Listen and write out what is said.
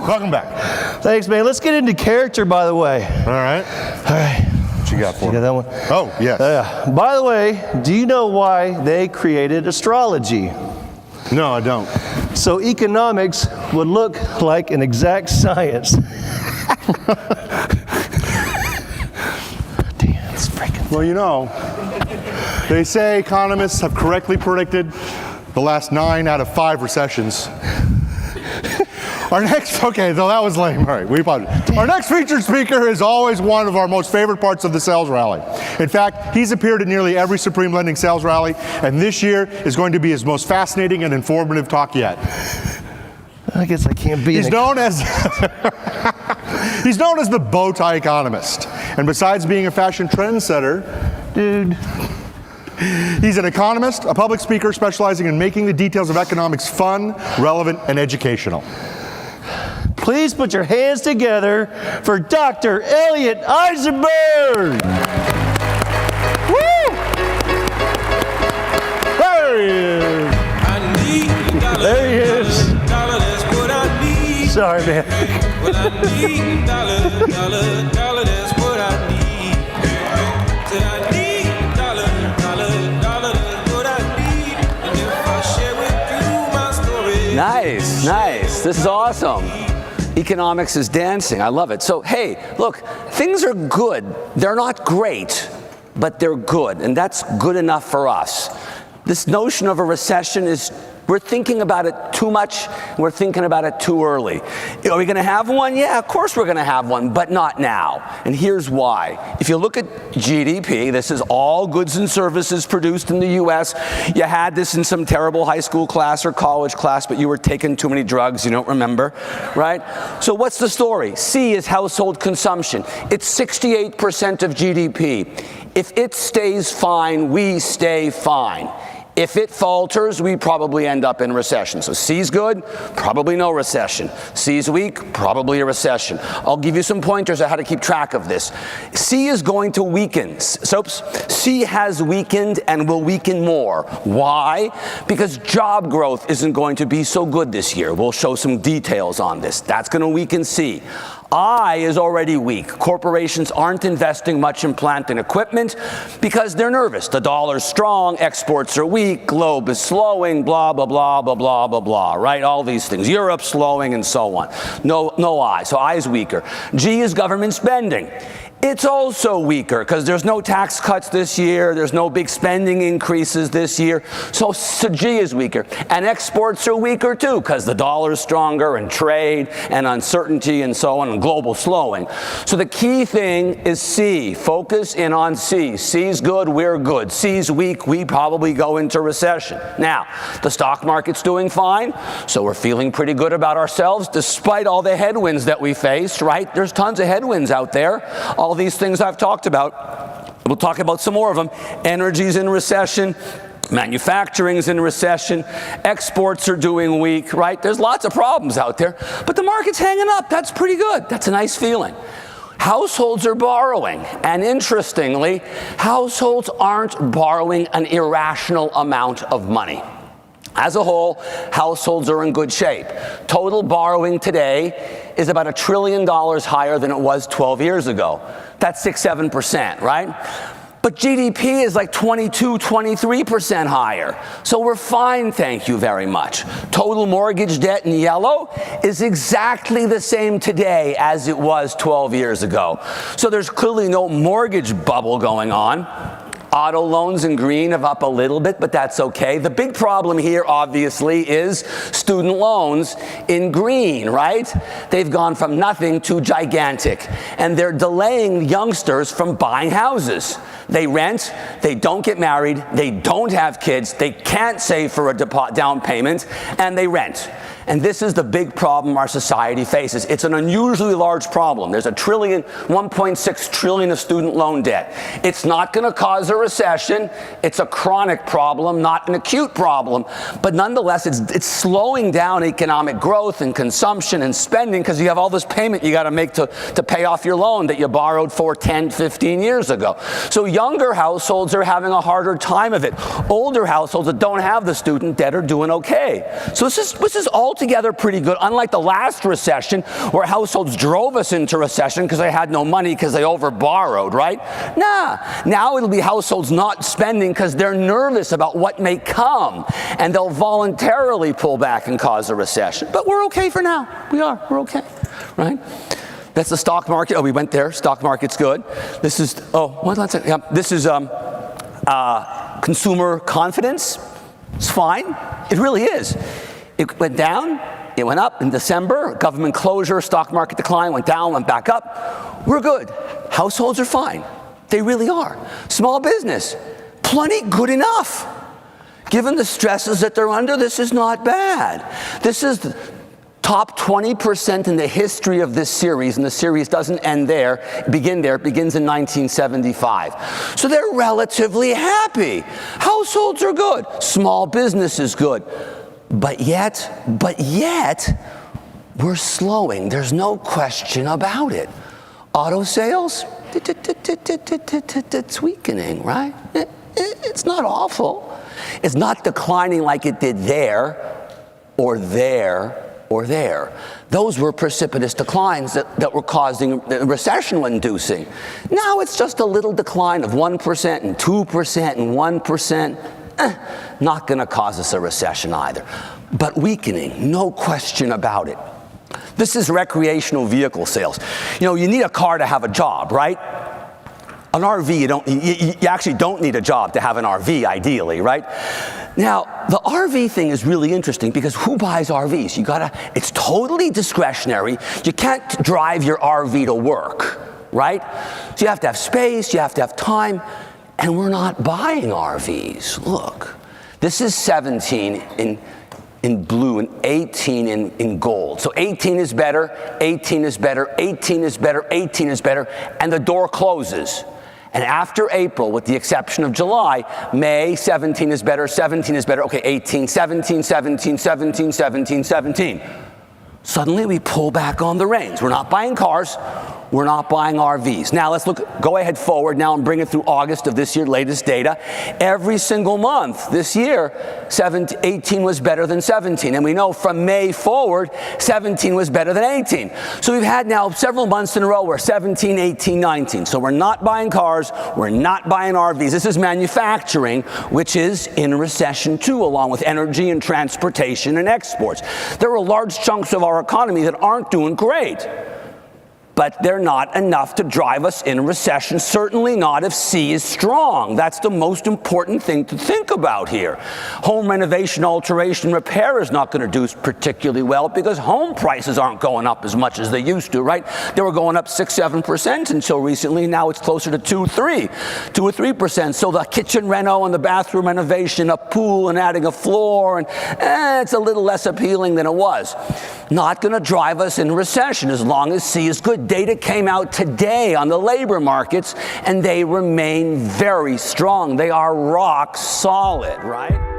Welcome back. Thanks, man. Let's get into character, by the way. All right. All right. What you got for me? You got that one? Oh, yes. By the way, do you know why they created astrology? No, I don't. So economics would look like an exact science. Damn, it's freaking. Well, you know, they say economists have correctly predicted the last 9 out of 5 recessions. Okay, so that was lame. All right, we apologize. Our next featured speaker is always one of our most favorite parts of the sales rally. In fact, he's appeared at nearly every Supreme Lending sales rally, and this year is going to be his most fascinating and informative talk yet. I guess I can't be. He's known as he's known as the bow tie economist, and besides being a fashion trendsetter, Dude. he's an economist, a public speaker specializing in making the details of economics fun, relevant, and educational. Please put your hands together for Dr. Elliot Eisenberg. Woo! There he is. There he is. Sorry, man. Nice, nice. This is awesome. Economics is dancing. I love it. So, hey, look, things are good. They're not great, but they're good, and that's good enough for us. This notion of a recession is, we're thinking about it too much. We're thinking about it too early. Are we going to have one? Yeah, of course we're going to have one, but not now. And here's why. If you look at GDP, this is all goods and services produced in the U.S. You had this in some terrible high school class or college class, but you were taking too many drugs, you don't remember, right? So what's the story? C is household consumption. It's 68% of GDP. If it stays fine, we stay fine. If it falters, we probably end up in recession. So C's good, probably no recession. C's weak, probably a recession. I'll give you some pointers on how to keep track of this. C is going to weaken. So C has weakened and will weaken more. Why? Because job growth isn't going to be so good this year. We'll show some details on this. That's going to weaken C. I is already weak. Corporations aren't investing much in plant and equipment because they're nervous. The dollar's strong, exports are weak, globe is slowing, blah, blah, blah, blah, blah, blah, blah, right? All these things. Europe's slowing and so on. No I. So I is weaker. G is government spending. It's also weaker because there's no tax cuts this year. There's no big spending increases this year. So G is weaker. And exports are weaker too because the dollar's stronger and trade and uncertainty and so on and global slowing. So the key thing is C. Focus in on C. C's good, we're good. C's weak, we probably go into recession. Now, the stock market's doing fine, so we're feeling pretty good about ourselves despite all the headwinds that we face, right? There's tons of headwinds out there. All these things I've talked about. We'll talk about some more of them. Energy's in recession. Manufacturing's in recession. Exports are doing weak, right? There's lots of problems out there, but the market's hanging up. That's pretty good. That's a nice feeling. Households are borrowing, and interestingly, households aren't borrowing an irrational amount of money. As a whole, households are in good shape. Total borrowing today is about $1 trillion higher than it was 12 years ago. That's 6-7%, right? But GDP is like 22-23% higher. So we're fine, thank you very much. Total mortgage debt in yellow is exactly the same today as it was 12 years ago. So there's clearly no mortgage bubble going on. Auto loans in green have up a little bit, but that's okay. The big problem here, obviously, is student loans in green, right? They've gone from nothing to gigantic, and they're delaying youngsters from buying houses. They rent, they don't get married, they don't have kids, they can't save for a down payment, and they rent. And this is the big problem our society faces. It's an unusually large problem. There's $1.6 trillion of student loan debt. It's not going to cause a recession. It's a chronic problem, not an acute problem. But nonetheless, it's slowing down economic growth and consumption and spending because you have all this payment you got to make to pay off your loan that you borrowed for 10, 15 years ago. So younger households are having a harder time of it. Older households that don't have the student debt are doing okay. So this is all altogether pretty good, unlike the last recession where households drove us into recession because they had no money because they overborrowed, right? Nah, now it'll be households not spending because they're nervous about what may come, and they'll voluntarily pull back and cause a recession. But we're okay for now. We're okay, right? That's the stock market. Oh, we went there. Stock market's good. This is, this is consumer confidence. It's fine. It really is. It went down. It went up in December. Government closure, stock market decline, went down, went back up. We're good. Households are fine. They really are. Small business, plenty good enough. Given the stresses that they're under, this is not bad. This is the top 20% in the history of this series, and the series doesn't end there, it begins in 1975. So they're relatively happy. Households are good. Small business is good. But yet, we're slowing. There's no question about it. Auto sales, it's weakening, right? It's not awful. It's not declining like it did there, or there, or there. Those were precipitous declines that were causing recession-inducing. Now it's just a little decline of 1% and 2% and 1%. Not going to cause us a recession either. But weakening, no question about it. This is recreational vehicle sales. You know, you need a car to have a job, right? An RV, you actually don't need a job to have an RV, ideally, right? Now, the RV thing is really interesting because who buys RVs? It's totally discretionary. You can't drive your RV to work, right? So you have to have space, you have to have time, and we're not buying RVs. Look, this is 17 in blue and 18 in gold. So 18 is better, 18 is better, 18 is better, 18 is better, and the door closes. And after April, with the exception of July, May, 17 is better, 17 is better, okay, 18, 17, 17, 17, 17, 17. Suddenly we pull back on the reins. We're not buying cars, we're not buying RVs. Now let's go ahead forward now and bring it through August of this year, latest data. Every single month this year, 18 was better than 17. And we know from May forward, 17 was better than 18. So we've had now several months in a row where 17, 18, 19. So we're not buying cars, we're not buying RVs. This is manufacturing, which is in recession too, along with energy and transportation and exports. There are large chunks of our economy that aren't doing great. But they're not enough to drive us in a recession, certainly not if C is strong. That's the most important thing to think about here. Home renovation, alteration, repair is not going to do particularly well because home prices aren't going up as much as they used to, right? They were going up 6-7% until recently. Now it's closer to 2 or 3%. So the kitchen reno and the bathroom renovation, a pool and adding a floor, and it's a little less appealing than it was. Not going to drive us in recession as long as C is good. Data came out today on the labor markets, and they remain very strong. They are rock solid, right?